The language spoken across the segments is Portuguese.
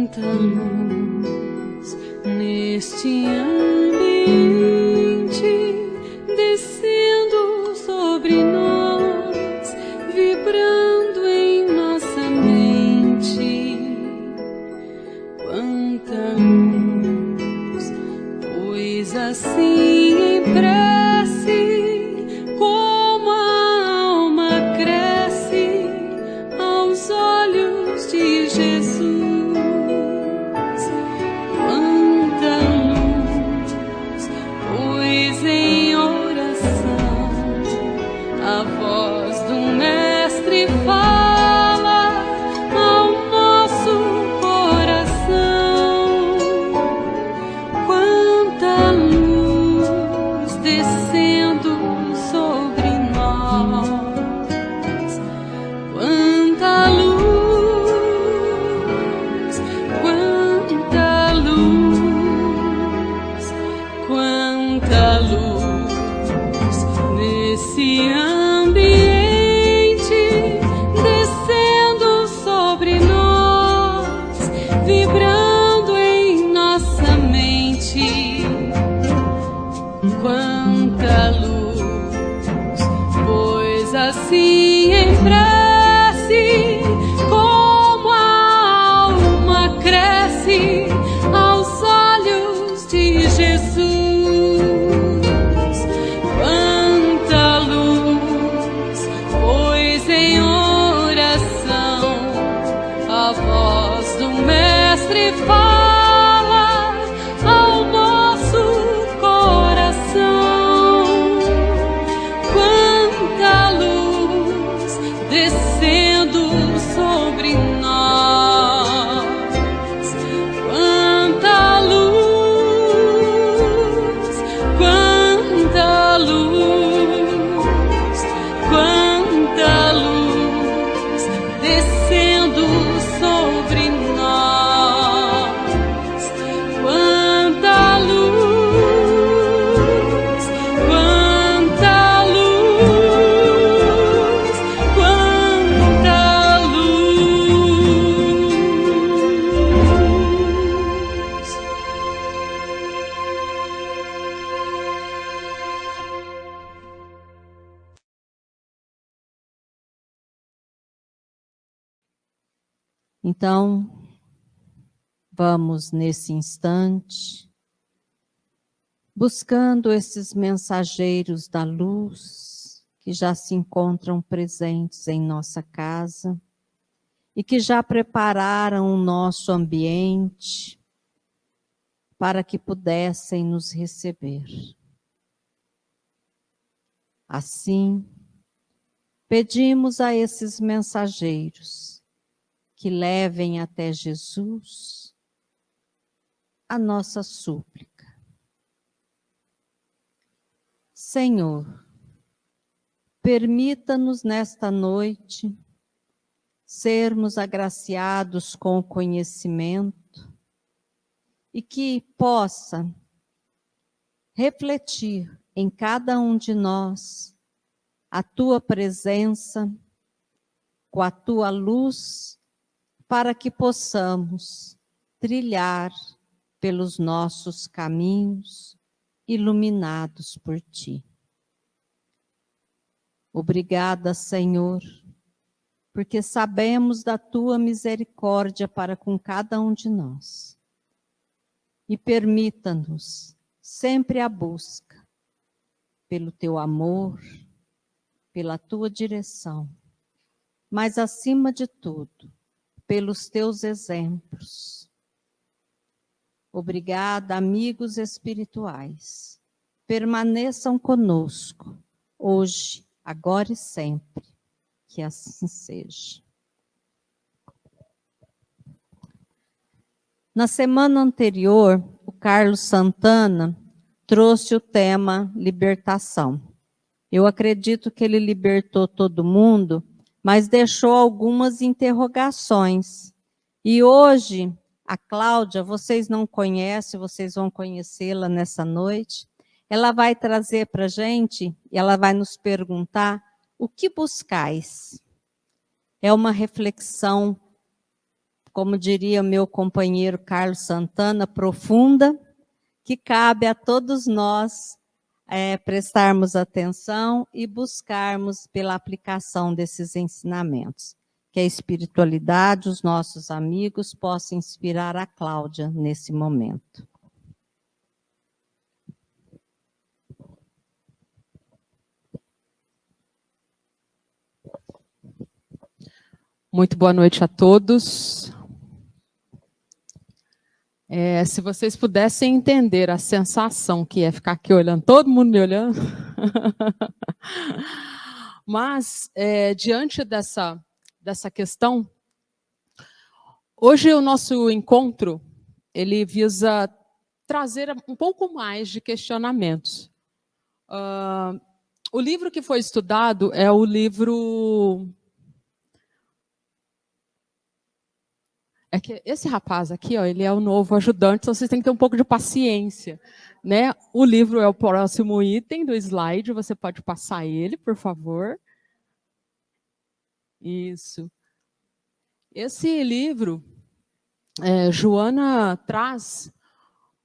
Quanta luz neste ambiente, descendo sobre nós, vibrando em nossa mente. Quanta luz, pois assim em prece, como a alma cresce aos olhos de Jesus. Quanta luz, pois em oração a voz do Mestre fala ao nosso coração. Quanta luz descendo sobre nós. Quanta luz, quanta luz, quanta luz nesse ambiente, descendo sobre nós, vibrando em nossa mente. Quanta luz, pois assim em prece, como a alma cresce aos olhos de Jesus. Quanta luz, pois em oração a voz do Mestre fala ao nosso coração. Quanta luz descendo sobre nós. Quanta luz, quanta luz, quanta luz descendo sobre nós. Quanta luz, quanta luz, quanta luz. Então, vamos nesse instante, buscando esses mensageiros da luz que já se encontram presentes em nossa casa e que já prepararam o nosso ambiente para que pudessem nos receber. Assim, pedimos a esses mensageiros que levem até Jesus a nossa súplica. Senhor, permita-nos nesta noite sermos agraciados com o conhecimento e que possa refletir em cada um de nós a tua presença com a tua luz, para que possamos trilhar pelos nossos caminhos iluminados por ti. Obrigada, Senhor, porque sabemos da tua misericórdia para com cada um de nós. E permita-nos sempre a busca pelo teu amor, pela tua direção, mas acima de tudo, pelos teus exemplos. Obrigada, amigos espirituais. Permaneçam conosco, hoje, agora e sempre. Que assim seja. Na semana anterior, o Carlos Santana trouxe o tema libertação. Eu acredito que ele libertou todo mundo, mas deixou algumas interrogações. E hoje, a Cláudia, vocês não conhecem, vocês vão conhecê-la nessa noite. Ela vai trazer para a gente, e ela vai nos perguntar: o que buscais? É uma reflexão como diria meu companheiro Carlos Santana, profunda, que cabe a todos nós prestarmos atenção e buscarmos pela aplicação desses ensinamentos. Que a espiritualidade, os nossos amigos, possam inspirar a Cláudia nesse momento. Muito boa noite a todos. Se vocês pudessem entender a sensação que é ficar aqui olhando, todo mundo me olhando. Mas, diante dessa questão, hoje o nosso encontro, ele visa trazer um pouco mais de questionamentos. O livro que foi estudado é o livro... É que esse rapaz aqui, ó, ele é o novo ajudante, então vocês têm que ter um pouco de paciência, né? O livro é o próximo item do slide, você pode passar ele, por favor. Isso. Esse livro, Joana traz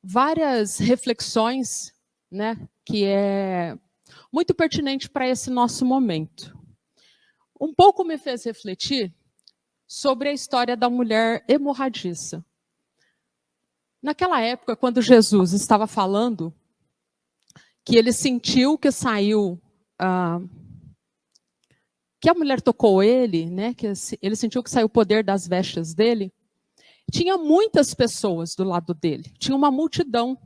várias reflexões, né, que é muito pertinente para esse nosso momento. Um pouco me fez refletir sobre a história da mulher hemorradiça. Naquela época, quando Jesus estava falando, que ele sentiu que saiu, que a mulher tocou ele, né, que ele sentiu que saiu o poder das vestes dele, tinha muitas pessoas do lado dele, tinha uma multidão.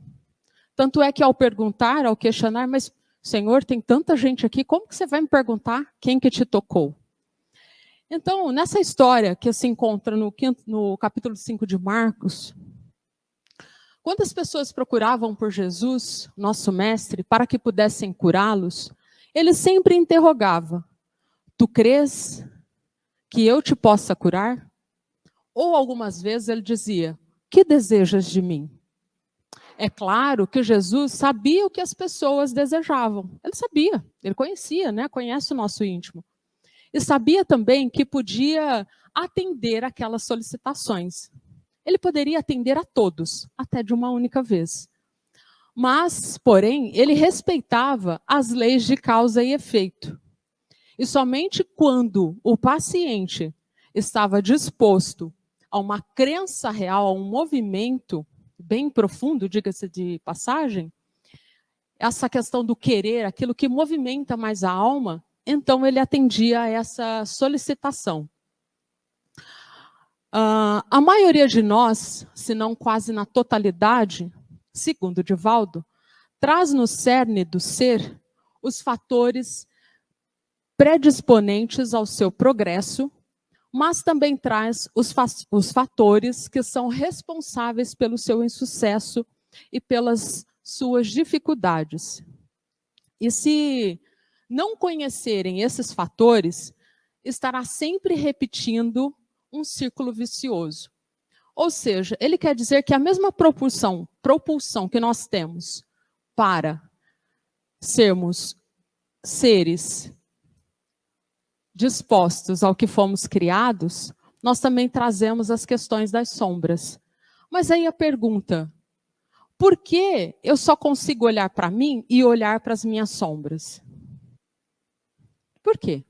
Tanto é que ao perguntar, ao questionar, mas Senhor, tem tanta gente aqui, como que você vai me perguntar quem que te tocou? Então, nessa história que se encontra no capítulo 5 de Marcos, quando as pessoas procuravam por Jesus, nosso mestre, para que pudessem curá-los, ele sempre interrogava: tu crês que eu te possa curar? Ou algumas vezes ele dizia: que desejas de mim? É claro que Jesus sabia o que as pessoas desejavam. Ele sabia, ele conhecia, né? Conhece o nosso íntimo. E sabia também que podia atender aquelas solicitações. Ele poderia atender a todos, até de uma única vez. Mas, porém, ele respeitava as leis de causa e efeito. E somente quando o paciente estava disposto a uma crença real, a um movimento bem profundo, diga-se de passagem, essa questão do querer, aquilo que movimenta mais a alma, então ele atendia a essa solicitação. A maioria de nós, se não quase na totalidade, segundo Divaldo, traz no cerne do ser os fatores predisponentes ao seu progresso, mas também traz os fatores que são responsáveis pelo seu insucesso e pelas suas dificuldades. E se não conhecerem esses fatores, estará sempre repetindo um círculo vicioso. Ou seja, ele quer dizer que a mesma propulsão que nós temos para sermos seres dispostos ao que fomos criados, nós também trazemos as questões das sombras. Mas aí a pergunta: por que eu só consigo olhar para mim e olhar para as minhas sombras? Por quê?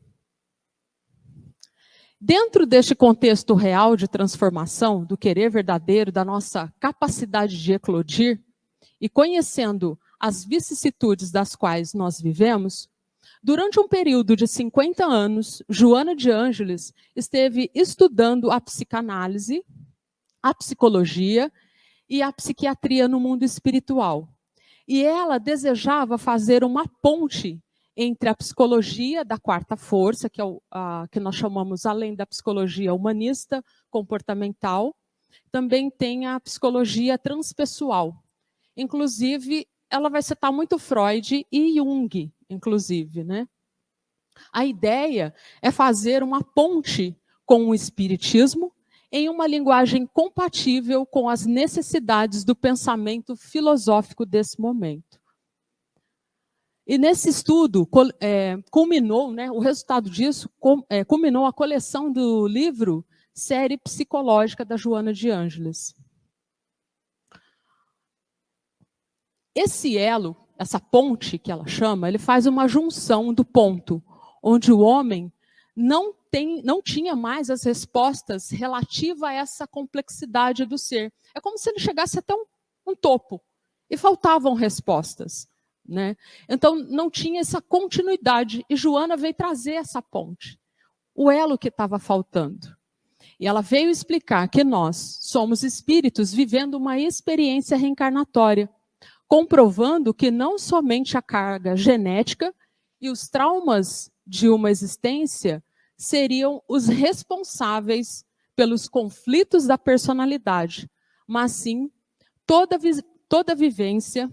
Dentro deste contexto real de transformação, do querer verdadeiro, da nossa capacidade de eclodir, e conhecendo as vicissitudes das quais nós vivemos, durante um período de 50 anos, Joana de Ângeles esteve estudando a psicanálise, a psicologia e a psiquiatria no mundo espiritual. E ela desejava fazer uma ponte entre a psicologia da quarta força, que é que nós chamamos, além da psicologia humanista, comportamental, também tem a psicologia transpessoal. Inclusive, ela vai citar muito Freud e Jung, inclusive, né? A ideia é fazer uma ponte com o espiritismo em uma linguagem compatível com as necessidades do pensamento filosófico desse momento. E nesse estudo, culminou, né, o resultado disso, culminou a coleção do livro série psicológica da Joana de Ângeles. Esse elo, essa ponte que ela chama, ele faz uma junção do ponto onde o homem não tinha mais as respostas relativas a essa complexidade do ser. É como se ele chegasse até um topo e faltavam respostas, né? Então não tinha essa continuidade e Joana veio trazer essa ponte, o elo que estava faltando. E ela veio explicar que nós somos espíritos vivendo uma experiência reencarnatória, comprovando que não somente a carga genética e os traumas de uma existência seriam os responsáveis pelos conflitos da personalidade, mas sim toda vivência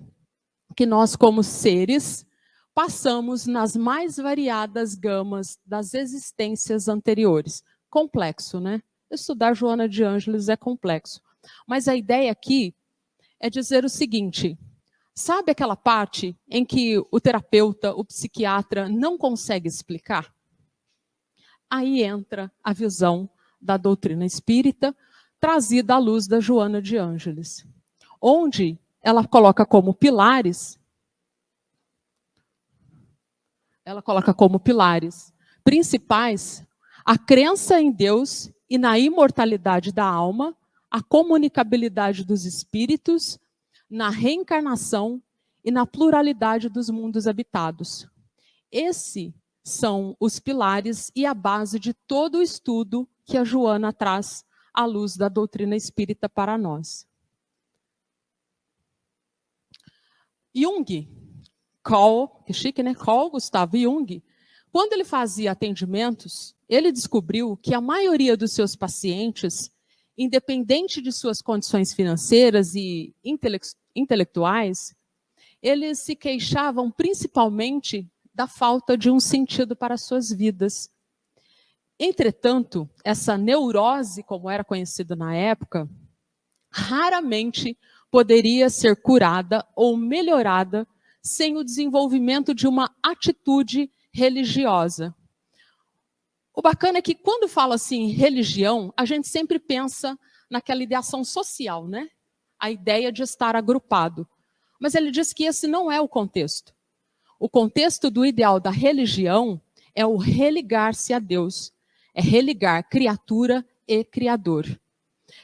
que nós, como seres, passamos nas mais variadas gamas das existências anteriores. Complexo, né? Estudar Joana de Ângeles é complexo. Mas a ideia aqui é dizer o seguinte: sabe aquela parte em que o terapeuta, o psiquiatra não consegue explicar? Aí entra a visão da doutrina espírita, trazida à luz da Joana de Ângeles, onde ela coloca como pilares principais a crença em Deus e na imortalidade da alma, a comunicabilidade dos espíritos, na reencarnação e na pluralidade dos mundos habitados. Esses são os pilares e a base de todo o estudo que a Joana traz à luz da doutrina espírita para nós. Jung, que chique, né? Carl Gustav Jung, quando ele fazia atendimentos, ele descobriu que a maioria dos seus pacientes, independente de suas condições financeiras e intelectuais, eles se queixavam principalmente da falta de um sentido para suas vidas. Entretanto, essa neurose, como era conhecida na época, raramente poderia ser curada ou melhorada sem o desenvolvimento de uma atitude religiosa. O bacana é que quando fala assim religião, a gente sempre pensa naquela ideação social, né? A ideia de estar agrupado. Mas ele diz que esse não é o contexto. O contexto do ideal da religião é o religar-se a Deus. É religar criatura e criador.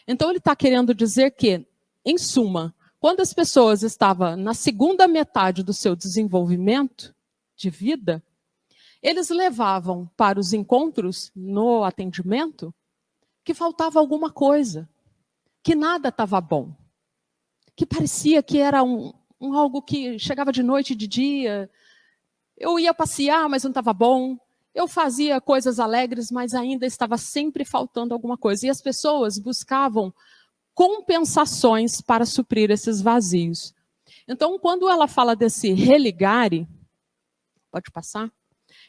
Então ele está querendo dizer que, em suma, quando as pessoas estavam na segunda metade do seu desenvolvimento de vida, eles levavam para os encontros no atendimento que faltava alguma coisa, que nada estava bom, que parecia que era algo que chegava de noite e de dia. Eu ia passear, mas não estava bom. Eu fazia coisas alegres, mas ainda estava sempre faltando alguma coisa. E as pessoas buscavam compensações para suprir esses vazios. Então, quando ela fala desse religare, pode passar?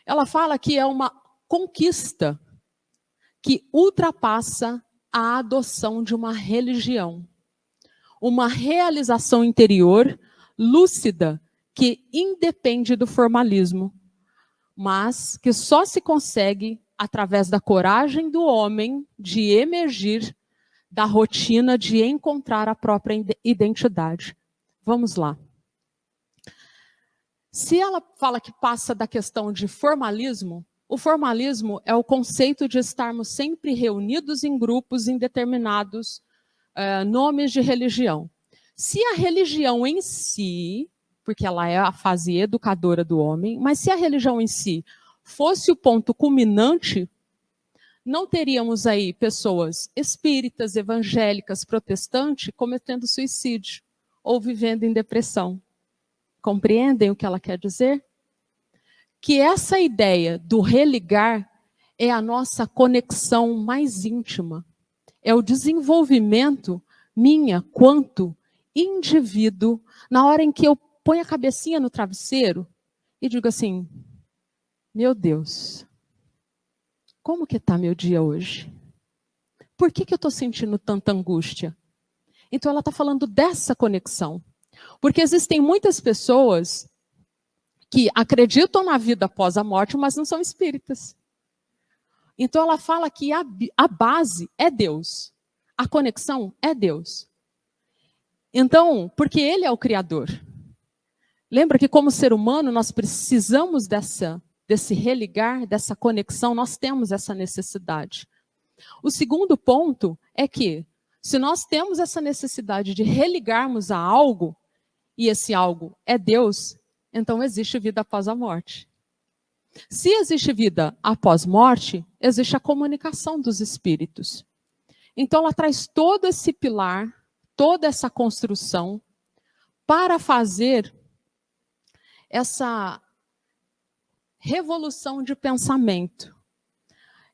Ela fala que é uma conquista que ultrapassa a adoção de uma religião. Uma realização interior lúcida que independe do formalismo, mas que só se consegue através da coragem do homem de emergir da rotina de encontrar a própria identidade. Vamos lá. Se ela fala que passa da questão de formalismo, o formalismo é o conceito de estarmos sempre reunidos em grupos em determinados nomes de religião. Se a religião em si, porque ela é a fase educadora do homem, mas se a religião em si fosse o ponto culminante, não teríamos aí pessoas espíritas, evangélicas, protestantes cometendo suicídio ou vivendo em depressão. Compreendem o que ela quer dizer? Que essa ideia do religar é a nossa conexão mais íntima. É o desenvolvimento minha quanto indivíduo, na hora em que eu ponho a cabecinha no travesseiro e digo assim, meu Deus, como que está meu dia hoje? Por que eu estou sentindo tanta angústia? Então ela está falando dessa conexão. Porque existem muitas pessoas que acreditam na vida após a morte, mas não são espíritas. Então ela fala que a base é Deus, a conexão é Deus. Então, porque Ele é o Criador. Lembra que como ser humano nós precisamos desse religar, dessa conexão, nós temos essa necessidade. O segundo ponto é que, se nós temos essa necessidade de religarmos a algo, e esse algo é Deus, então existe vida após a morte. Se existe vida após morte, existe a comunicação dos espíritos. Então ela traz todo esse pilar, toda essa construção, para fazer essa revolução de pensamento.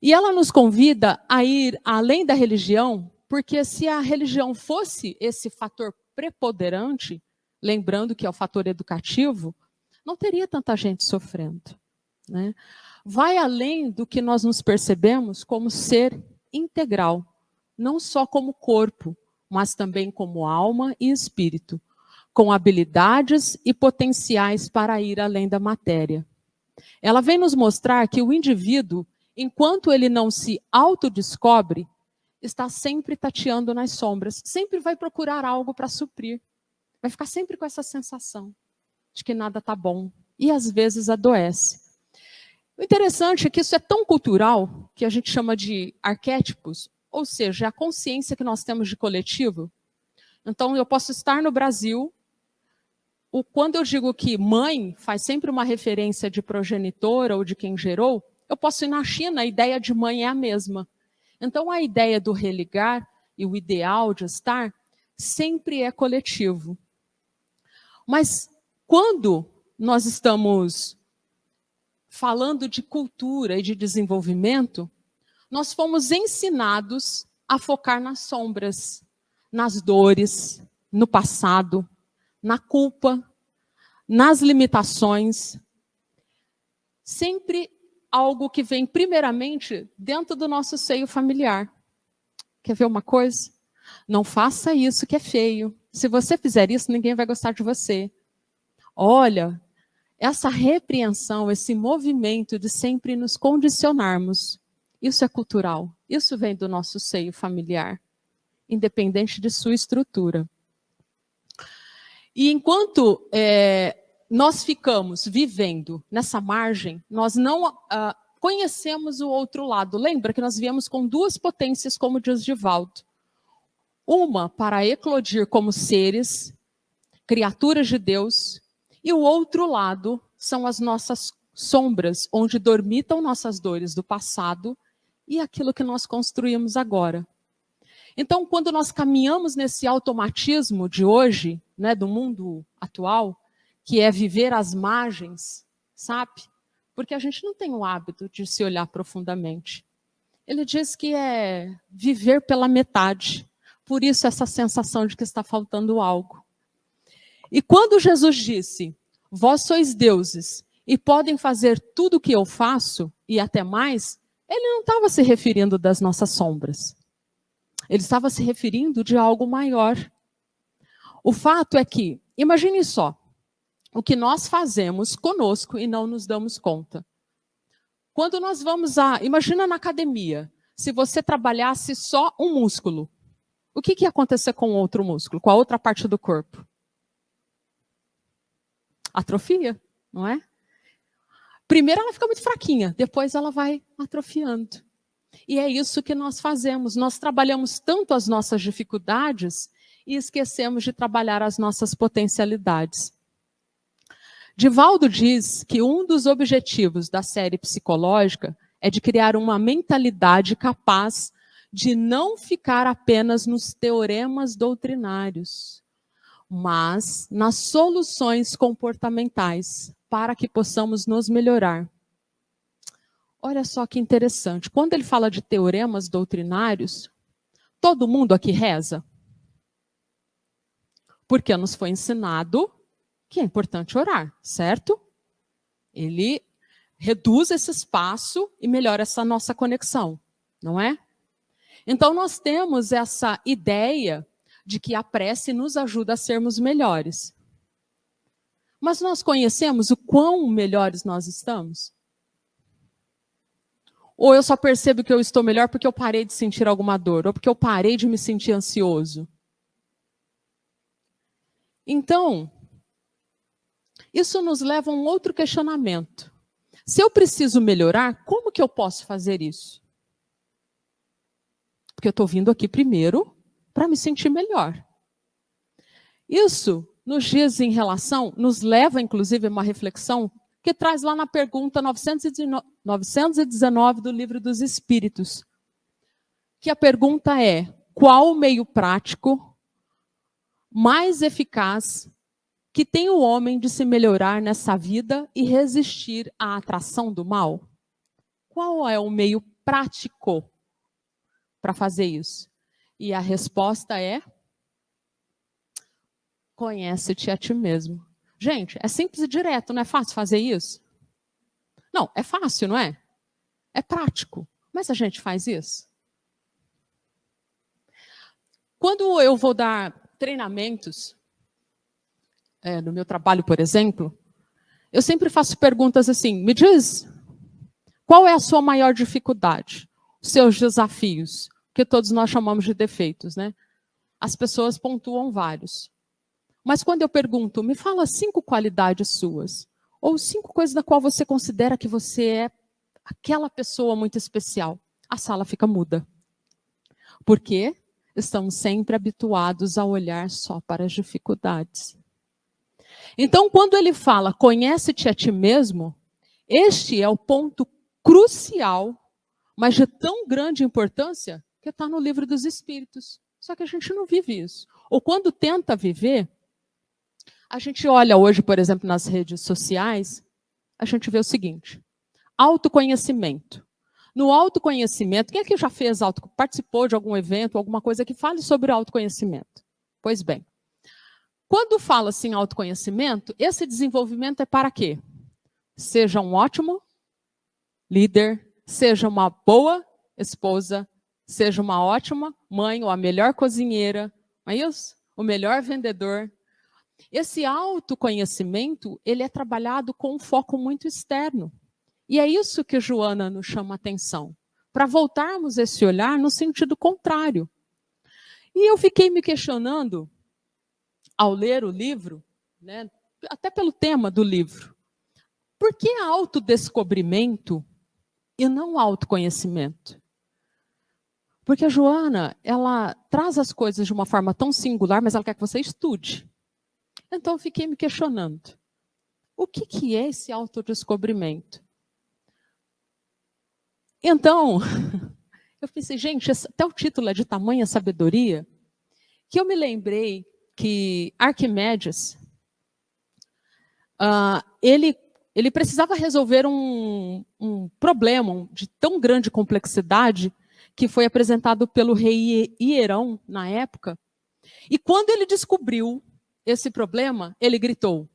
E ela nos convida a ir além da religião, porque se a religião fosse esse fator preponderante, lembrando que é o fator educativo, não teria tanta gente sofrendo, né? Vai além do que nós nos percebemos como ser integral, não só como corpo, mas também como alma e espírito, com habilidades e potenciais para ir além da matéria. Ela vem nos mostrar que o indivíduo, enquanto ele não se autodescobre, está sempre tateando nas sombras, sempre vai procurar algo para suprir. Vai ficar sempre com essa sensação de que nada está bom. E às vezes adoece. O interessante é que isso é tão cultural, que a gente chama de arquétipos, ou seja, a consciência que nós temos de coletivo. Então eu posso estar no Brasil, quando eu digo que mãe faz sempre uma referência de progenitora ou de quem gerou, eu posso ir na China, a ideia de mãe é a mesma. Então a ideia do religar e o ideal de estar sempre é coletivo. Mas quando nós estamos falando de cultura e de desenvolvimento, nós fomos ensinados a focar nas sombras, nas dores, no passado, na culpa, nas limitações. Sempre algo que vem primeiramente dentro do nosso seio familiar. Quer ver uma coisa? Não faça isso que é feio. Se você fizer isso, ninguém vai gostar de você. Olha, essa repreensão, esse movimento de sempre nos condicionarmos, isso é cultural. Isso vem do nosso seio familiar, independente de sua estrutura. E enquanto nós ficamos vivendo nessa margem, nós não conhecemos o outro lado. Lembra que nós viemos com duas potências, como diz Divaldo. Uma para eclodir como seres, criaturas de Deus, e o outro lado são as nossas sombras, onde dormitam nossas dores do passado e aquilo que nós construímos agora. Então, quando nós caminhamos nesse automatismo de hoje, né, do mundo atual, que é viver às margens, sabe? Porque a gente não tem o hábito de se olhar profundamente. Ele diz que é viver pela metade. Por isso essa sensação de que está faltando algo. E quando Jesus disse, vós sois deuses e podem fazer tudo o que eu faço, e até mais, ele não estava se referindo das nossas sombras. Ele estava se referindo de algo maior. O fato é que, imagine só, o que nós fazemos conosco e não nos damos conta. Quando nós vamos imagina na academia, se você trabalhasse só um músculo, o que ia acontecer com o outro músculo, com a outra parte do corpo? Atrofia, não é? Primeiro ela fica muito fraquinha, depois ela vai atrofiando. E é isso que nós fazemos. Nós trabalhamos tanto as nossas dificuldades e esquecemos de trabalhar as nossas potencialidades. Divaldo diz que um dos objetivos da série psicológica é de criar uma mentalidade capaz de não ficar apenas nos teoremas doutrinários, mas nas soluções comportamentais, para que possamos nos melhorar. Olha só que interessante. Quando ele fala de teoremas doutrinários, todo mundo aqui reza? Porque nos foi ensinado que é importante orar, certo? Ele reduz esse espaço e melhora essa nossa conexão, não é? Então nós temos essa ideia de que a prece nos ajuda a sermos melhores. Mas nós conhecemos o quão melhores nós estamos? Ou eu só percebo que eu estou melhor porque eu parei de sentir alguma dor, ou porque eu parei de me sentir ansioso. Então, isso nos leva a um outro questionamento. Se eu preciso melhorar, como que eu posso fazer isso? Porque eu estou vindo aqui primeiro para me sentir melhor. Isso nos diz em relação, nos leva inclusive a uma reflexão que traz lá na pergunta 919 do Livro dos Espíritos. Que a pergunta é: qual o meio prático mais eficaz que tem o homem de se melhorar nessa vida e resistir à atração do mal? Qual é o meio prático para fazer isso? E a resposta é: conhece-te a ti mesmo. Gente, é simples e direto, não é fácil fazer isso? Não, é fácil, não é? É prático. Mas a gente faz isso? Quando eu vou dar treinamentos, no meu trabalho, por exemplo, eu sempre faço perguntas assim: me diz, qual é a sua maior dificuldade? Os seus desafios, que todos nós chamamos de defeitos, né? As pessoas pontuam vários. Mas quando eu pergunto, me fala 5 qualidades suas, ou 5 coisas da qual você considera que você é aquela pessoa muito especial, a sala fica muda. Por quê? Estamos sempre habituados a olhar só para as dificuldades. Então, quando ele fala, conhece-te a ti mesmo, este é o ponto crucial, mas de tão grande importância, que está no Livro dos Espíritos. Só que a gente não vive isso. Ou quando tenta viver, a gente olha hoje, por exemplo, nas redes sociais, a gente vê o seguinte: autoconhecimento. No autoconhecimento, quem é que já fez participou de algum evento, alguma coisa que fale sobre autoconhecimento? Pois bem, quando fala assim autoconhecimento, esse desenvolvimento é para quê? Seja um ótimo líder, seja uma boa esposa, seja uma ótima mãe ou a melhor cozinheira, não é isso? O melhor vendedor. Esse autoconhecimento, ele é trabalhado com um foco muito externo. E é isso que Joana nos chama a atenção, para voltarmos esse olhar no sentido contrário. E eu fiquei me questionando, ao ler o livro, né, até pelo tema do livro, por que autodescobrimento e não autoconhecimento? Porque a Joana, ela traz as coisas de uma forma tão singular, mas ela quer que você estude. Então eu fiquei me questionando, o que é esse autodescobrimento? Então, eu pensei, gente, até o título é de tamanha sabedoria, que eu me lembrei que Arquimedes, ele precisava resolver um problema de tão grande complexidade que foi apresentado pelo rei Hierão na época. E quando ele descobriu esse problema, ele gritou,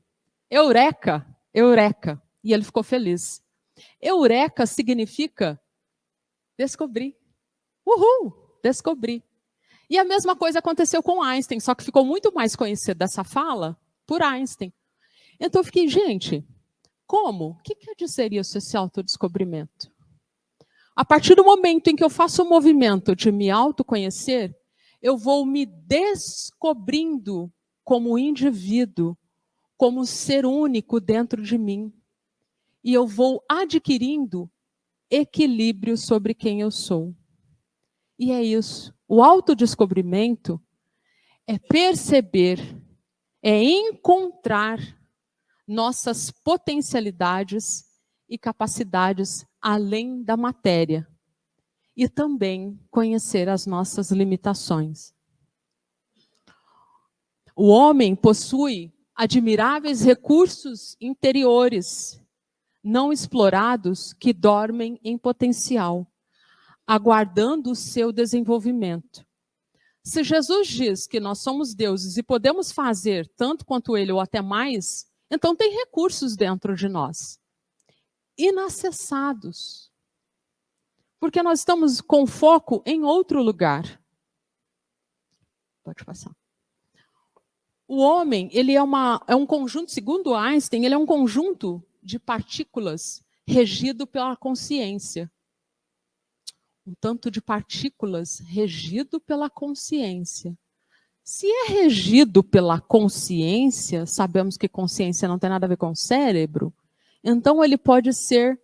Eureka, Eureka, e ele ficou feliz. Eureka significa descobrir. Uhul, descobri. E a mesma coisa aconteceu com Einstein, só que ficou muito mais conhecida essa fala por Einstein. Então eu fiquei, gente, como? O que quer dizer isso, esse autodescobrimento? A partir do momento em que eu faço o movimento de me autoconhecer, eu vou me descobrindo como indivíduo, como ser único dentro de mim. E eu vou adquirindo equilíbrio sobre quem eu sou. E é isso. O autodescobrimento é perceber, é encontrar nossas potencialidades e capacidades além da matéria. E também conhecer as nossas limitações. O homem possui admiráveis recursos interiores, não explorados, que dormem em potencial, aguardando o seu desenvolvimento. Se Jesus diz que nós somos deuses e podemos fazer tanto quanto ele ou até mais, então tem recursos dentro de nós, inacessados, porque nós estamos com foco em outro lugar. Pode passar. O homem, ele é um conjunto, segundo Einstein, ele é um conjunto de partículas regido pela consciência. um tanto de partículas regido pela consciência. Se é regido pela consciência, sabemos que consciência não tem nada a ver com o cérebro, então ele pode ser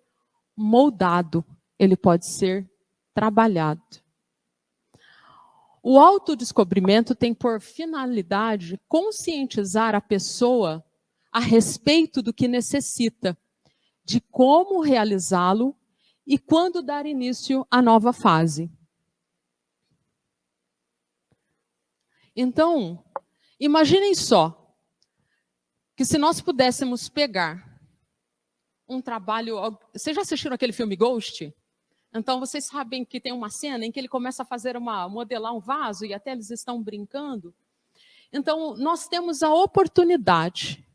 moldado, ele pode ser trabalhado. O autodescobrimento tem por finalidade conscientizar a pessoa a respeito do que necessita, de como realizá-lo e quando dar início à nova fase. Então, imaginem só, que se nós pudéssemos pegar um trabalho... Vocês já assistiram aquele filme Ghost? Então, vocês sabem que tem uma cena em que ele começa a modelar um vaso e até eles estão brincando. Então, nós temos a oportunidade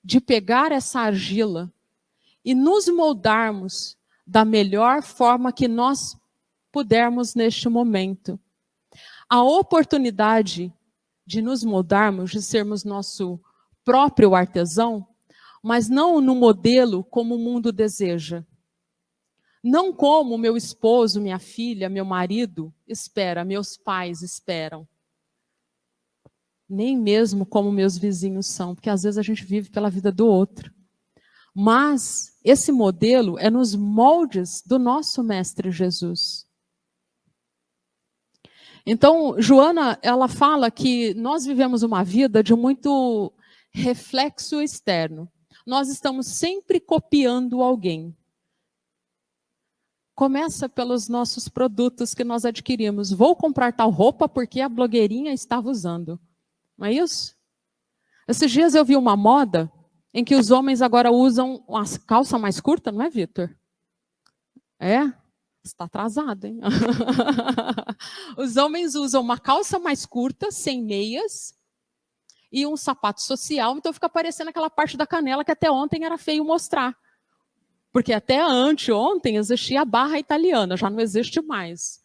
de pegar essa argila e nos moldarmos da melhor forma que nós pudermos neste momento. A oportunidade de nos moldarmos, de sermos nosso próprio artesão, mas não no modelo como o mundo deseja. Não como meu esposo, minha filha, meu marido espera, meus pais esperam. Nem mesmo como meus vizinhos são, porque às vezes a gente vive pela vida do outro. Mas esse modelo é nos moldes do nosso Mestre Jesus. Então, Joana, ela fala que nós vivemos uma vida de muito reflexo externo. Nós estamos sempre copiando alguém. Começa pelos nossos produtos que nós adquirimos. Vou comprar tal roupa porque a blogueirinha estava usando. Não é isso? Esses dias eu vi uma moda em que os homens agora usam uma calça mais curta, não é, Vitor? É? Está atrasado, hein? Os homens usam uma calça mais curta, sem meias, e um sapato social, então fica aparecendo aquela parte da canela que até ontem era feio mostrar. Porque até anteontem existia a barra italiana, já não existe mais.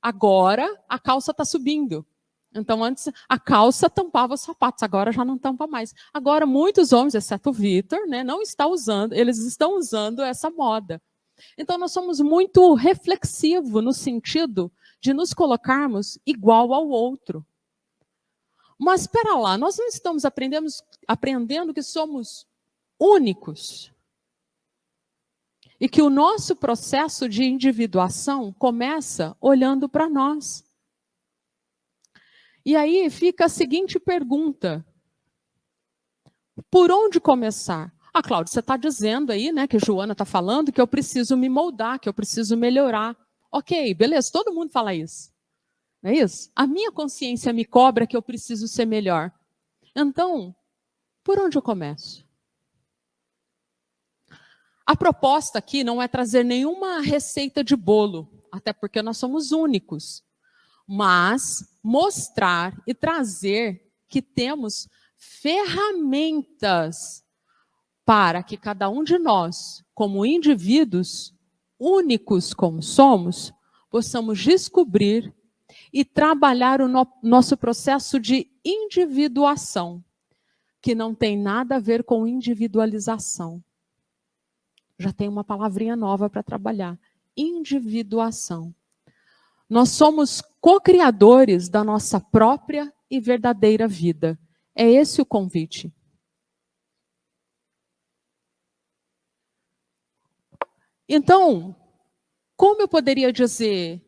Agora a calça está subindo. Então antes a calça tampava os sapatos, agora já não tampa mais. Agora muitos homens, exceto o Vitor, né, não está usando, eles estão usando essa moda. Então nós somos muito reflexivos no sentido de nos colocarmos igual ao outro. Mas espera lá, nós não estamos aprendendo que somos únicos. E que o nosso processo de individuação começa olhando para nós. E aí fica a seguinte pergunta. Por onde começar? Ah, Cláudia, você está dizendo aí, né, que a Joana está falando que eu preciso me moldar, que eu preciso melhorar. Ok, beleza, todo mundo fala isso. Não é isso? A minha consciência me cobra que eu preciso ser melhor. Então, por onde eu começo? A proposta aqui não é trazer nenhuma receita de bolo, até porque nós somos únicos, mas mostrar e trazer que temos ferramentas para que cada um de nós, como indivíduos únicos como somos, possamos descobrir e trabalhar o nosso processo de individuação, que não tem nada a ver com individualização. Já tem uma palavrinha nova para trabalhar. Individuação. Nós somos co-criadores da nossa própria e verdadeira vida. É esse o convite. Então, como eu poderia dizer,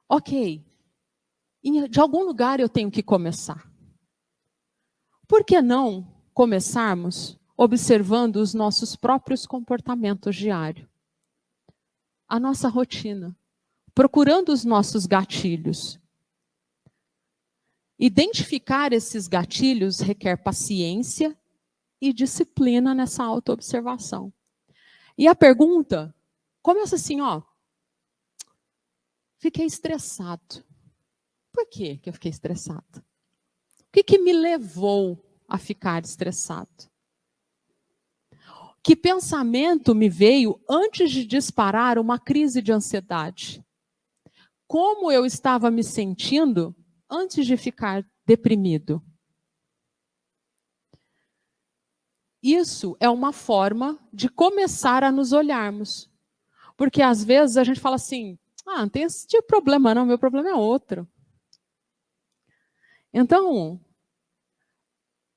ok, de algum lugar eu tenho que começar. Por que não começarmos observando os nossos próprios comportamentos diários? A nossa rotina. Procurando os nossos gatilhos. Identificar esses gatilhos requer paciência e disciplina nessa autoobservação. E a pergunta começa assim, ó. Fiquei estressado. Por que eu fiquei estressado? O que me levou a ficar estressado? Que pensamento me veio antes de disparar uma crise de ansiedade? Como eu estava me sentindo antes de ficar deprimido? Isso é uma forma de começar a nos olharmos. Porque às vezes a gente fala assim, Ah, não tem esse tipo de problema não, meu problema é outro. Então,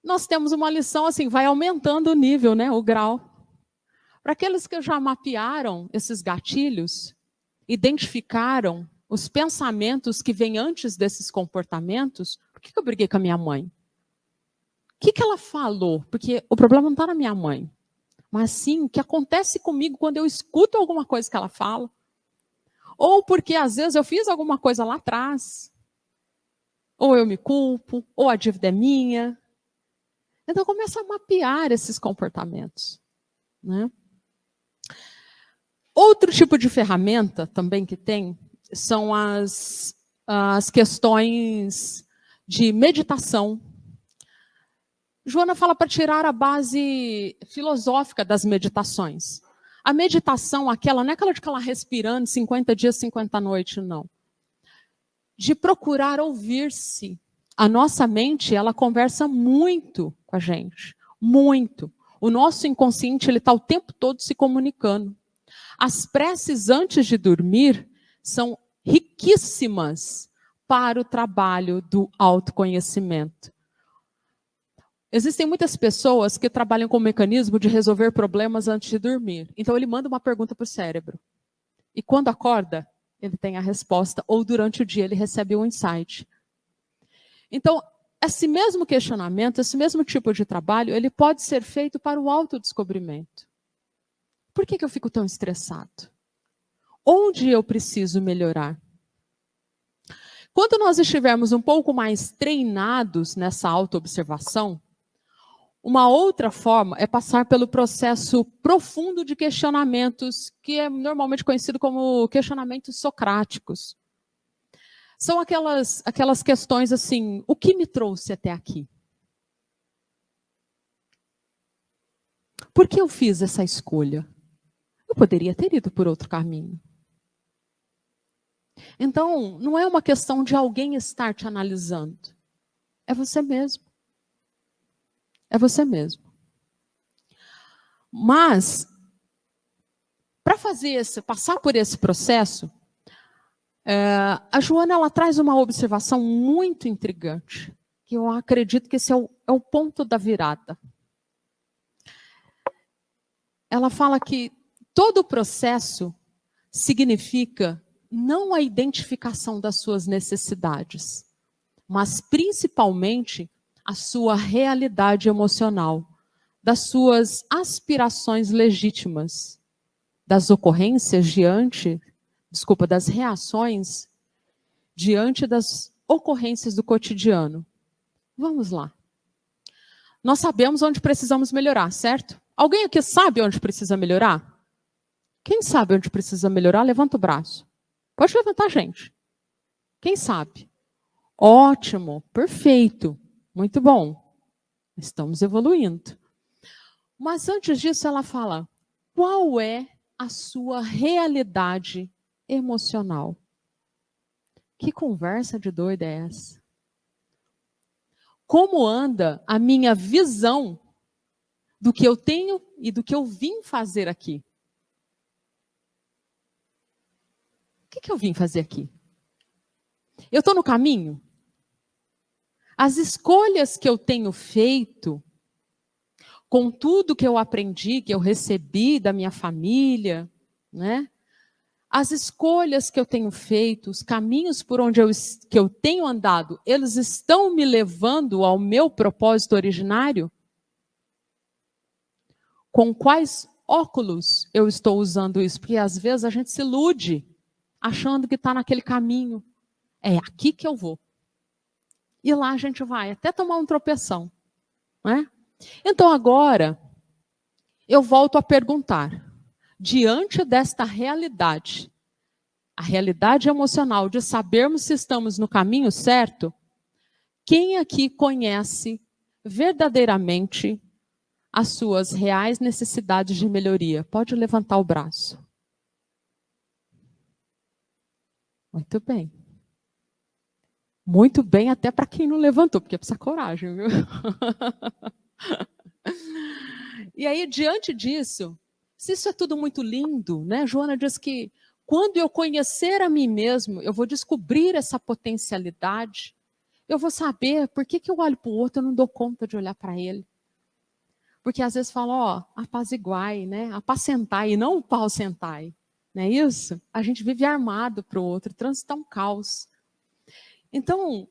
nós temos uma lição assim, vai aumentando o nível, né, o grau. Para aqueles que já mapearam esses gatilhos, identificaram os pensamentos que vêm antes desses comportamentos, por que eu briguei com a minha mãe? O que ela falou? Porque o problema não está na minha mãe, mas sim o que acontece comigo quando eu escuto alguma coisa que ela fala. Ou porque às vezes eu fiz alguma coisa lá atrás, ou eu me culpo, ou a dívida é minha. Então começa a mapear esses comportamentos, né? Outro tipo de ferramenta também que tem são as questões de meditação. Joana fala para tirar a base filosófica das meditações. A meditação, não é aquela de ficar lá respirando 50 dias, 50 noites, não. De procurar ouvir-se. A nossa mente, ela conversa muito com a gente. Muito. O nosso inconsciente, ele está o tempo todo se comunicando. As preces antes de dormir são riquíssimas para o trabalho do autoconhecimento. Existem muitas pessoas que trabalham com o mecanismo de resolver problemas antes de dormir. Então ele manda uma pergunta para o cérebro. E quando acorda, ele tem a resposta, ou durante o dia ele recebe um insight. Então, esse mesmo questionamento, esse mesmo tipo de trabalho, ele pode ser feito para o autodescobrimento. Por que eu fico tão estressado? Onde eu preciso melhorar? Quando nós estivermos um pouco mais treinados nessa autoobservação, uma outra forma é passar pelo processo profundo de questionamentos, que é normalmente conhecido como questionamentos socráticos. São aquelas questões assim, o que me trouxe até aqui? Por que eu fiz essa escolha? Eu poderia ter ido por outro caminho. Então, não é uma questão de alguém estar te analisando. É você mesmo. É você mesmo. Mas, para passar por esse processo, a Joana ela traz uma observação muito intrigante, que eu acredito que esse é o ponto da virada. Ela fala que todo o processo significa não a identificação das suas necessidades, mas principalmente a sua realidade emocional, das suas aspirações legítimas, das reações diante das ocorrências do cotidiano. Vamos lá. Nós sabemos onde precisamos melhorar, certo? Alguém aqui sabe onde precisa melhorar? Quem sabe onde precisa melhorar, levanta o braço. Pode levantar, gente. Quem sabe? Ótimo, perfeito, muito bom. Estamos evoluindo. Mas antes disso ela fala, qual é a sua realidade emocional? Que conversa de doida é essa? Como anda a minha visão do que eu tenho e do que eu vim fazer aqui? O que eu vim fazer aqui? Eu estou no caminho? As escolhas que eu tenho feito, com tudo que eu aprendi, que eu recebi da minha família, né? As escolhas que eu tenho feito, os caminhos por onde que eu tenho andado, eles estão me levando ao meu propósito originário? Com quais óculos eu estou usando isso? Porque às vezes a gente se ilude, achando que está naquele caminho. É aqui que eu vou. E lá a gente vai até tomar um tropeção, né? Então agora, eu volto a perguntar, diante desta realidade, a realidade emocional de sabermos se estamos no caminho certo, quem aqui conhece verdadeiramente as suas reais necessidades de melhoria? Pode levantar o braço. Muito bem. Muito bem, até para quem não levantou, porque precisa coragem, viu? E aí, diante disso, se isso é tudo muito lindo, né? Joana diz que Quando eu conhecer a mim mesmo, eu vou descobrir essa potencialidade. Eu vou saber por que eu olho para o outro e não dou conta de olhar para ele. Porque às vezes falam, ó, apaziguai, né? Apacentai, e não o pau sentai. Não é isso? A gente vive armado para o outro, trânsito é um caos. Então,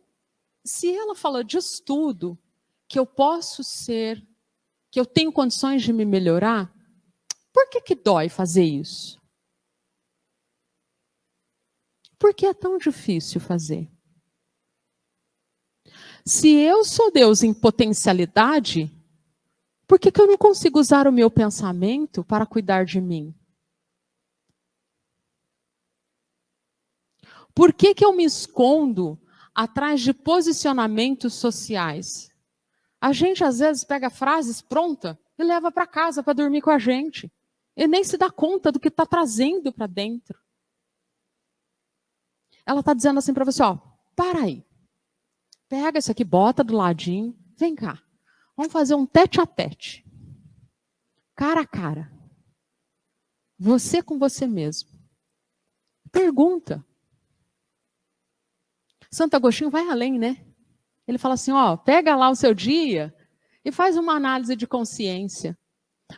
se ela fala disso tudo, que eu posso ser, que eu tenho condições de me melhorar, por que dói fazer isso? Por que é tão difícil fazer? Se eu sou Deus em potencialidade, por que eu não consigo usar o meu pensamento para cuidar de mim? Por que eu me escondo atrás de posicionamentos sociais? A gente, às vezes, pega frases prontas e leva para casa para dormir com a gente. E nem se dá conta do que está trazendo para dentro. Ela está dizendo assim para você, ó, para aí. Pega isso aqui, bota do ladinho, vem cá. Vamos fazer um tete a tete. Cara a cara. Você com você mesmo. Pergunta. Santo Agostinho vai além, né? Ele fala assim, ó, pega lá o seu dia e faz uma análise de consciência.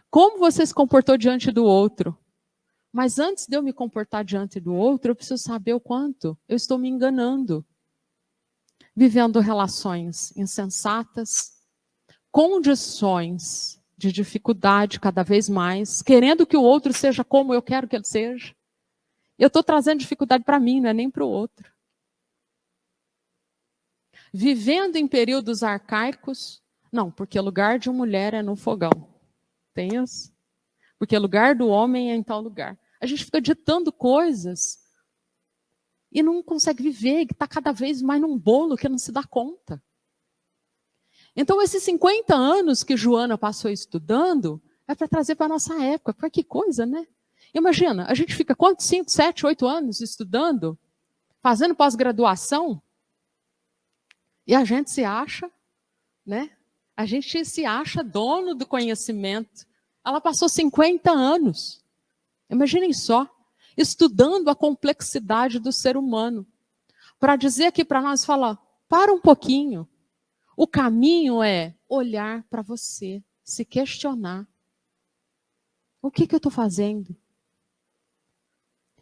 Como você se comportou diante do outro? Mas antes de eu me comportar diante do outro, eu preciso saber o quanto eu estou me enganando. Vivendo relações insensatas, condições de dificuldade cada vez mais, querendo que o outro seja como eu quero que ele seja. Eu estou trazendo dificuldade para mim, não é nem para o outro. Vivendo em períodos arcaicos, não, porque o lugar de uma mulher é no fogão. Tem isso? Porque o lugar do homem é em tal lugar. A gente fica ditando coisas e não consegue viver, que está cada vez mais num bolo que não se dá conta. Então, esses 50 anos que Joana passou estudando, é para trazer para a nossa época. Porque que coisa, né? Imagina, a gente fica quantos? 5, 7, 8 anos estudando, fazendo pós-graduação, e a gente se acha, né? A gente se acha dono do conhecimento. Ela passou 50 anos. Imaginem só, estudando a complexidade do ser humano. Para dizer aqui para nós, falar, para um pouquinho. O caminho é olhar para você, se questionar. O que eu estou fazendo?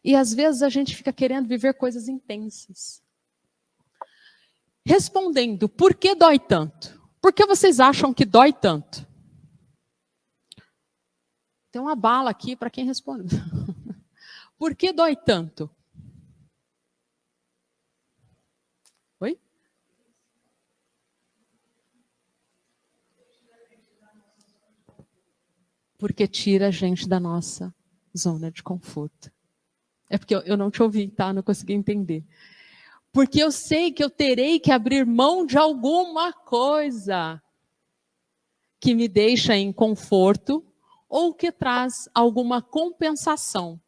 E às vezes a gente fica querendo viver coisas intensas. Respondendo, por que dói tanto? Por que vocês acham que dói tanto? Tem uma bala aqui para quem responde. Por que dói tanto? Oi? Porque tira a gente da nossa zona de conforto. É porque eu não te ouvi, tá? Não consegui entender. Porque eu sei que eu terei que abrir mão de alguma coisa que me deixa em conforto ou que traz alguma compensação.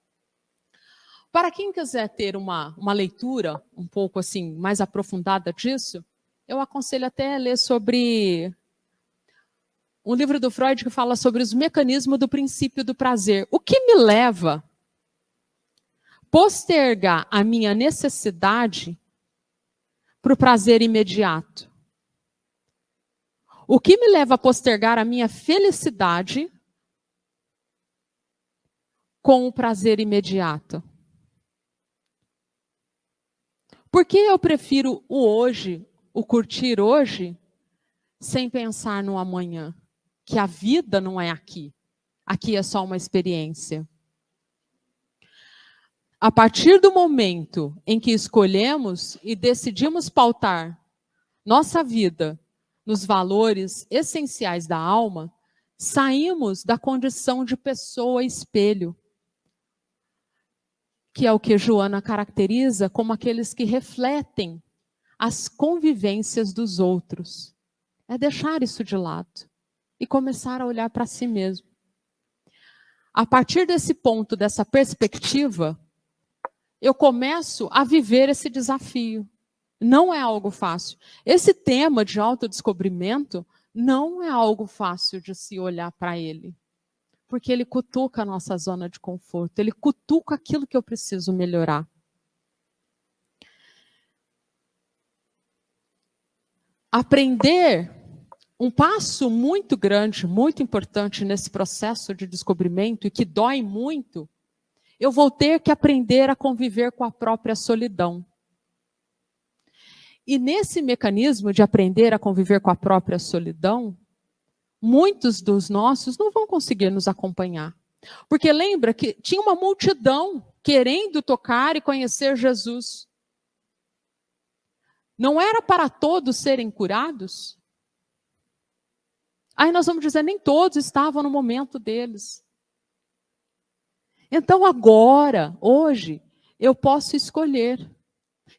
Para quem quiser ter uma leitura um pouco assim mais aprofundada disso, eu aconselho até a ler sobre um livro do Freud que fala sobre os mecanismos do princípio do prazer. O que me leva a postergar a minha necessidade para o prazer imediato? O que me leva a postergar a minha felicidade com o prazer imediato? Por que eu prefiro o hoje, o curtir hoje, sem pensar no amanhã? Que a vida não é aqui. Aqui é só uma experiência. A partir do momento em que escolhemos e decidimos pautar nossa vida nos valores essenciais da alma, saímos da condição de pessoa espelho, que é o que Joana caracteriza como aqueles que refletem as convivências dos outros. É deixar isso de lado e começar a olhar para si mesmo. A partir desse ponto, dessa perspectiva, eu começo a viver esse desafio. Não é algo fácil. Esse tema de autodescobrimento não é algo fácil de se olhar para ele. Porque ele cutuca a nossa zona de conforto, ele cutuca aquilo que eu preciso melhorar. Aprender, um passo muito grande, muito importante nesse processo de descobrimento e que dói muito, eu vou ter que aprender a conviver com a própria solidão. E nesse mecanismo de aprender a conviver com a própria solidão, muitos dos nossos não vão conseguir nos acompanhar. Porque lembra que tinha uma multidão querendo tocar e conhecer Jesus. Não era para todos serem curados? Aí nós vamos dizer, nem todos estavam no momento deles. Então agora, hoje, eu posso escolher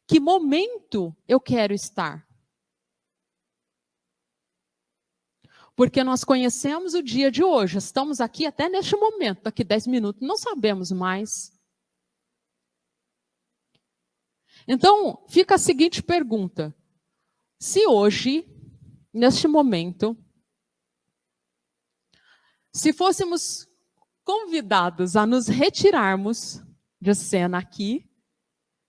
que momento eu quero estar. Porque nós conhecemos o dia de hoje, estamos aqui até neste momento, daqui 10 minutos, não sabemos mais. Então, fica a seguinte pergunta. Se hoje, neste momento, se fôssemos convidados a nos retirarmos de cena aqui,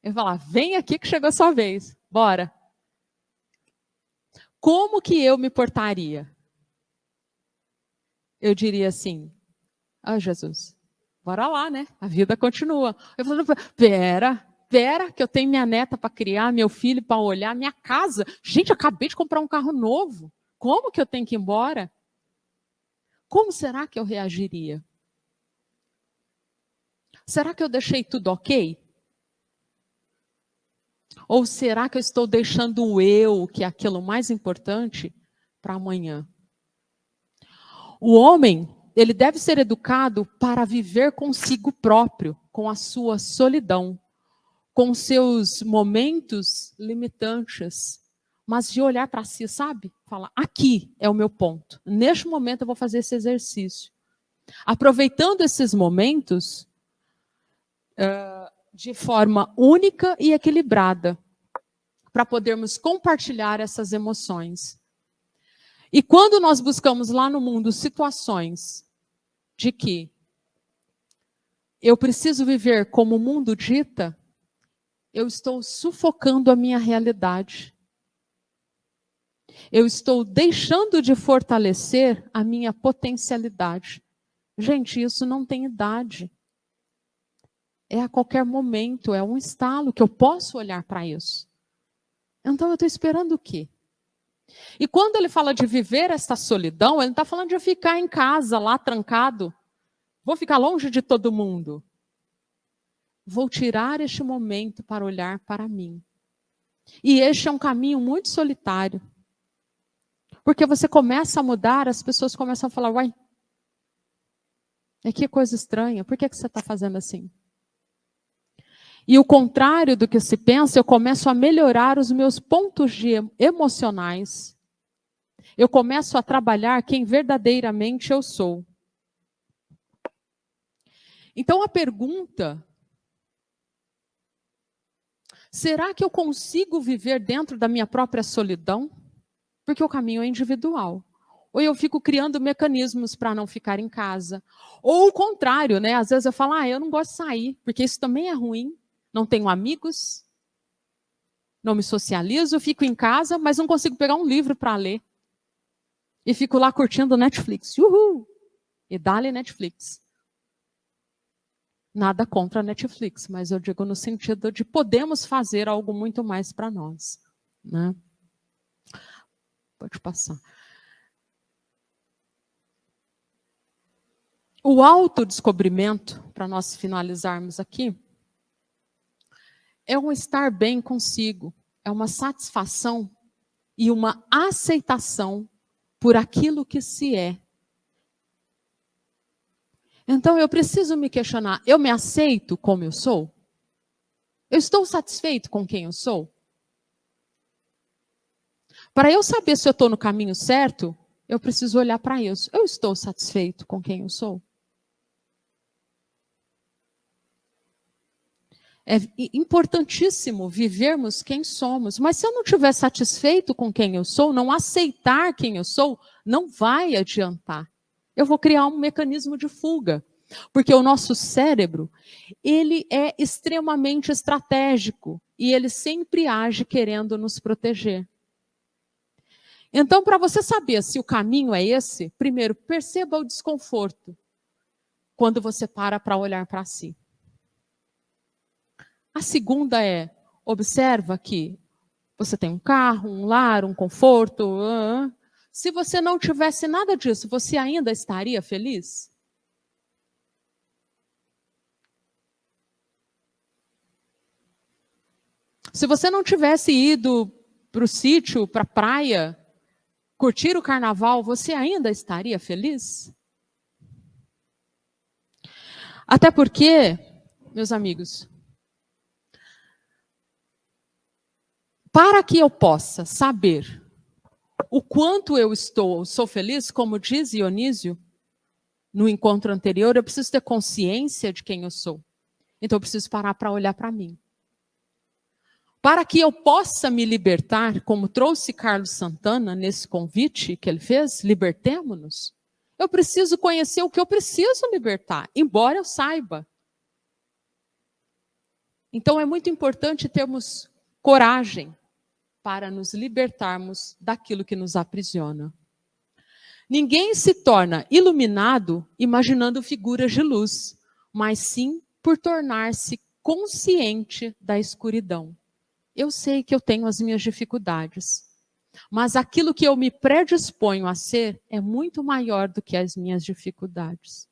eu ia falar, vem aqui que chegou a sua vez, bora. Como que eu me portaria? Eu diria assim, Jesus, bora lá, né? A vida continua. Eu falo, pera, que eu tenho minha neta para criar, meu filho para olhar, minha casa. Gente, eu acabei de comprar um carro novo. Como que eu tenho que ir embora? Como será que eu reagiria? Será que eu deixei tudo ok? Ou será que eu estou deixando o eu, que é aquilo mais importante, para amanhã? O homem, ele deve ser educado para viver consigo próprio, com a sua solidão, com seus momentos limitantes, mas de olhar para si, sabe? Falar, aqui é o meu ponto. Neste momento eu vou fazer esse exercício. Aproveitando esses momentos de forma única e equilibrada, para podermos compartilhar essas emoções. E quando nós buscamos lá no mundo situações de que eu preciso viver como o mundo dita, eu estou sufocando a minha realidade. Eu estou deixando de fortalecer a minha potencialidade. Gente, isso não tem idade. É a qualquer momento, é um estalo que eu posso olhar para isso. Então eu estou esperando o quê? E quando ele fala de viver esta solidão, ele não está falando de eu ficar em casa, lá trancado. Vou ficar longe de todo mundo. Vou tirar este momento para olhar para mim. E este é um caminho muito solitário. Porque você começa a mudar, as pessoas começam a falar, uai, que coisa estranha, por que você está fazendo assim? E o contrário do que se pensa, eu começo a melhorar os meus pontos emocionais. Eu começo a trabalhar quem verdadeiramente eu sou. Então a pergunta, será que eu consigo viver dentro da minha própria solidão? Porque o caminho é individual. Ou eu fico criando mecanismos para não ficar em casa. Ou o contrário, né? Às vezes eu falo, eu não gosto de sair, porque isso também é ruim. Não tenho amigos, não me socializo, fico em casa, mas não consigo pegar um livro para ler. E fico lá curtindo Netflix. Uhul! E dá-lhe Netflix. Nada contra a Netflix, mas eu digo no sentido de podemos fazer algo muito mais para nós. Né? Pode passar. O autodescobrimento, para nós finalizarmos aqui, é um estar bem consigo, é uma satisfação e uma aceitação por aquilo que se é. Então eu preciso me questionar, eu me aceito como eu sou? Eu estou satisfeito com quem eu sou? Para eu saber se eu estou no caminho certo, eu preciso olhar para isso. Eu estou satisfeito com quem eu sou? É importantíssimo vivermos quem somos. Mas se eu não estiver satisfeito com quem eu sou, não aceitar quem eu sou, não vai adiantar. Eu vou criar um mecanismo de fuga. Porque o nosso cérebro, ele é extremamente estratégico e ele sempre age querendo nos proteger. Então, para você saber se o caminho é esse, primeiro, perceba o desconforto quando você para olhar para si. A segunda é, observa que você tem um carro, um lar, um conforto. Se você não tivesse nada disso, você ainda estaria feliz? Se você não tivesse ido para o sítio, para a praia, curtir o carnaval, você ainda estaria feliz? Até porque, meus amigos, para que eu possa saber o quanto eu sou feliz, como diz Dionísio no encontro anterior, eu preciso ter consciência de quem eu sou. Então eu preciso parar para olhar para mim. Para que eu possa me libertar, como trouxe Carlos Santana nesse convite que ele fez, libertemo-nos, eu preciso conhecer o que eu preciso libertar, embora eu saiba. Então é muito importante termos coragem para nos libertarmos daquilo que nos aprisiona. Ninguém se torna iluminado imaginando figuras de luz, mas sim por tornar-se consciente da escuridão. Eu sei que eu tenho as minhas dificuldades, mas aquilo que eu me predisponho a ser é muito maior do que as minhas dificuldades.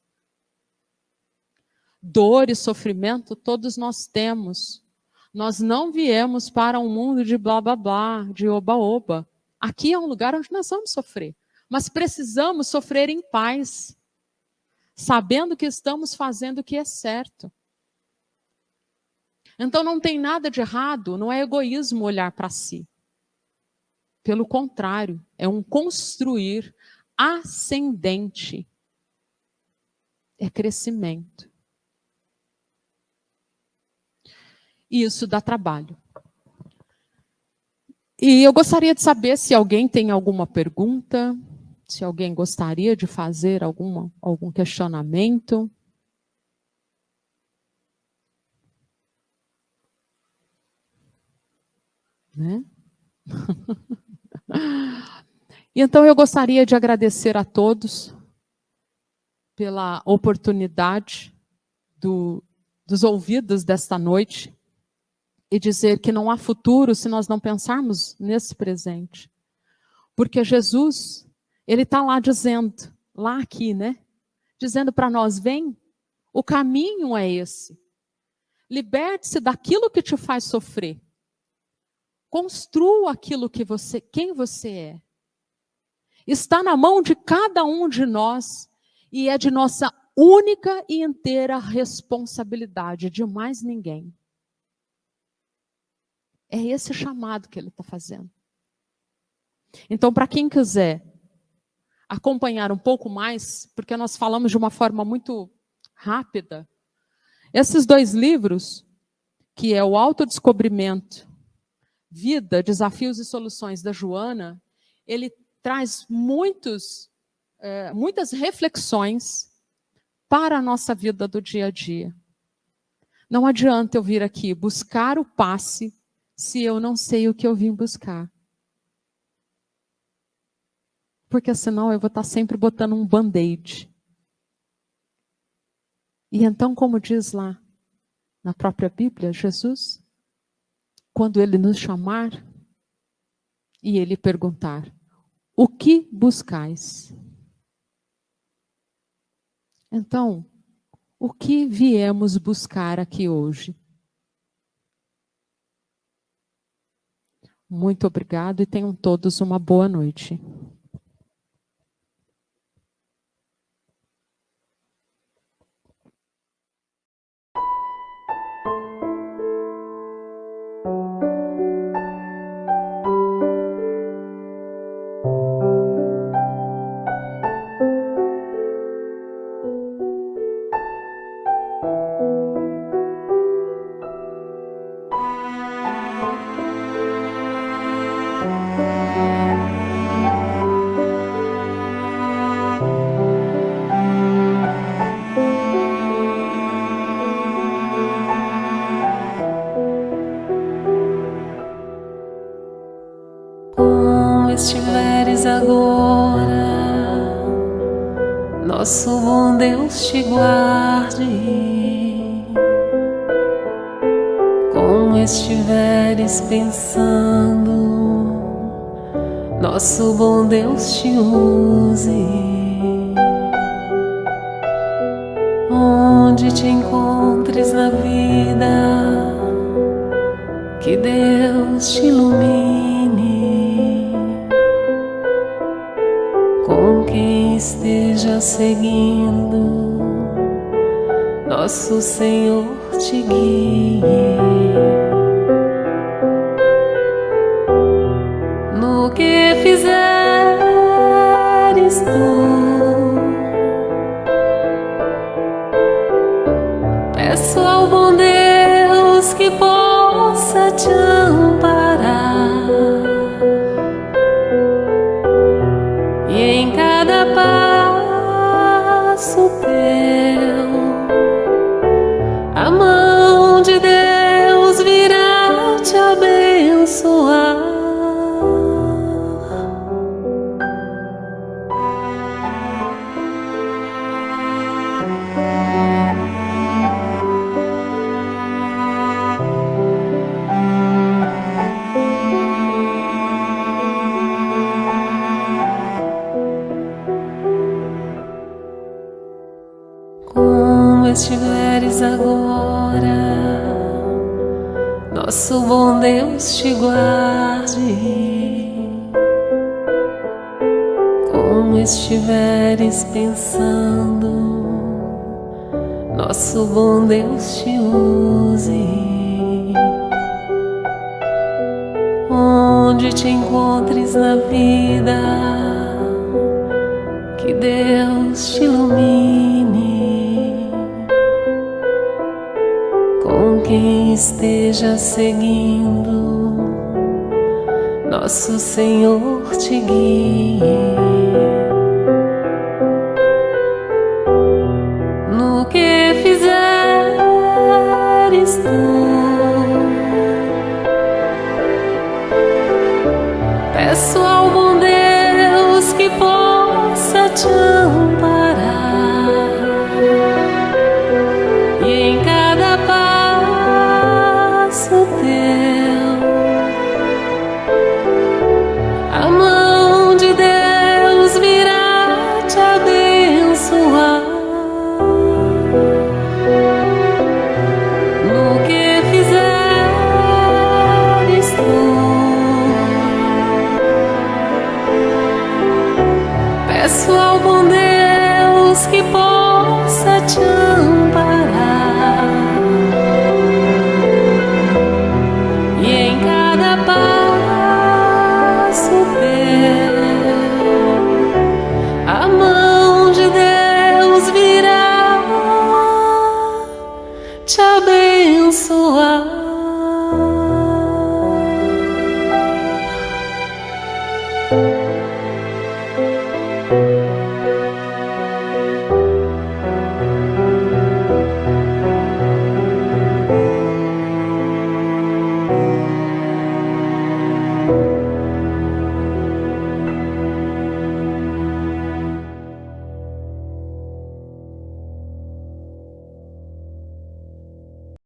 Dor e sofrimento todos nós temos. Nós não viemos para um mundo de blá blá blá, de oba oba. Aqui é um lugar onde nós vamos sofrer, mas precisamos sofrer em paz, sabendo que estamos fazendo o que é certo. Então não tem nada de errado, não é egoísmo olhar para si. Pelo contrário, é um construir ascendente. É crescimento. E isso dá trabalho. E eu gostaria de saber se alguém tem alguma pergunta, se alguém gostaria de fazer algum questionamento. Né? Então eu gostaria de agradecer a todos pela oportunidade dos ouvidos desta noite e dizer que não há futuro se nós não pensarmos nesse presente. Porque Jesus, ele está lá dizendo, lá aqui, né? Dizendo para nós, vem, o caminho é esse. Liberte-se daquilo que te faz sofrer. Construa aquilo que quem você é. Está na mão de cada um de nós e é de nossa única e inteira responsabilidade, de mais ninguém. É esse chamado que ele está fazendo. Então, para quem quiser acompanhar um pouco mais, porque nós falamos de uma forma muito rápida, esses 2 livros, que é o Autodescobrimento, Vida, Desafios e Soluções, da Joana, ele traz muitas reflexões para a nossa vida do dia a dia. Não adianta eu vir aqui buscar o passe se eu não sei o que eu vim buscar. Porque senão eu vou estar sempre botando um band-aid. E então, como diz lá na própria Bíblia, Jesus, quando ele nos chamar e ele perguntar, o que buscais? Então, o que viemos buscar aqui hoje? Muito obrigado e tenham todos uma boa noite. nosso bom Deus te guarde. Como estiveres pensando, nosso bom Deus te use. Onde te encontres na vida, que Deus te ilumine. Com quem esteja seguindo, nosso Senhor te guie. No que fizeres tu, peço ao bom Deus que possa te amparar, e em cada passo teu a mão de Deus virá te abençoar. Como estiveres agora, nosso bom Deus te guarde. Como estiveres pensando, nosso bom Deus te use. Onde te encontres na vida, que Deus te ilumine. Com quem esteja seguindo, nosso Senhor te guie. No que fizeres tu, peço ao bom Deus que possa te amparar, e em cada passo teu a mão de Deus virá te abençoar. No que fizeres tu, peço ao bom Deus que possa te amparar, e em cada passo teu a mão de Deus virá te abençoar.